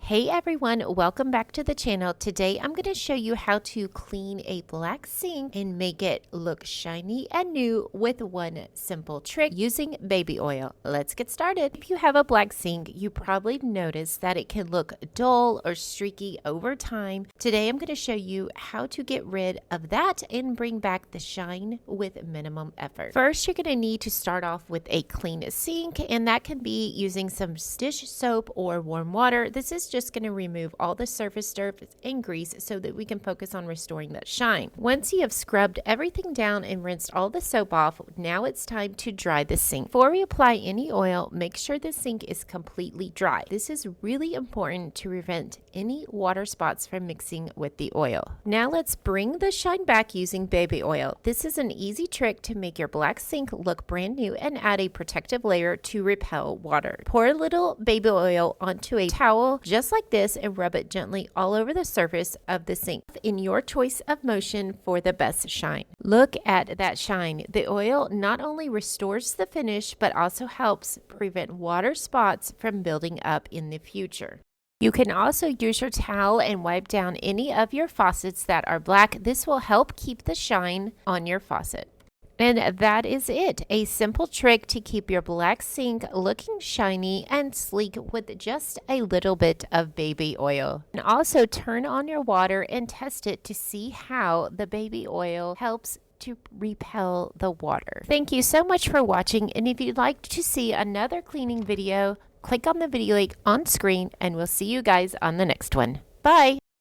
Hey everyone, welcome back to the channel. Today I'm going to show you how to clean a black sink and make it look shiny and new with one simple trick using baby oil. Let's get started. If you have a black sink, you probably noticed that it can look dull or streaky over time. Today I'm going to show you how to get rid of that and bring back the shine with minimum effort. First, you're going to need to start off with a clean sink, and that can be using some dish soap or warm water. This is just going to remove all the surface dirt and grease so that we can focus on restoring that shine. Once you have scrubbed everything down and rinsed all the soap off, now it's time to dry the sink. Before we apply any oil, make sure the sink is completely dry. This is really important to prevent any water spots from mixing with the oil. Now let's bring the shine back using baby oil. This is an easy trick to make your black sink look brand new and add a protective layer to repel water. Pour a little baby oil onto a towel just like this and rub it gently all over the surface of the sink in your choice of motion for the best shine. Look at that shine. The oil not only restores the finish but also helps prevent water spots from building up in the future. You can also use your towel and wipe down any of your faucets that are black. This will help keep the shine on your faucet. And that is it, a simple trick to keep your black sink looking shiny and sleek with just a little bit of baby oil. And also turn on your water and test it to see how the baby oil helps to repel the water. Thank you so much for watching, and if you'd like to see another cleaning video, click on the video link on screen and we'll see you guys on the next one. Bye!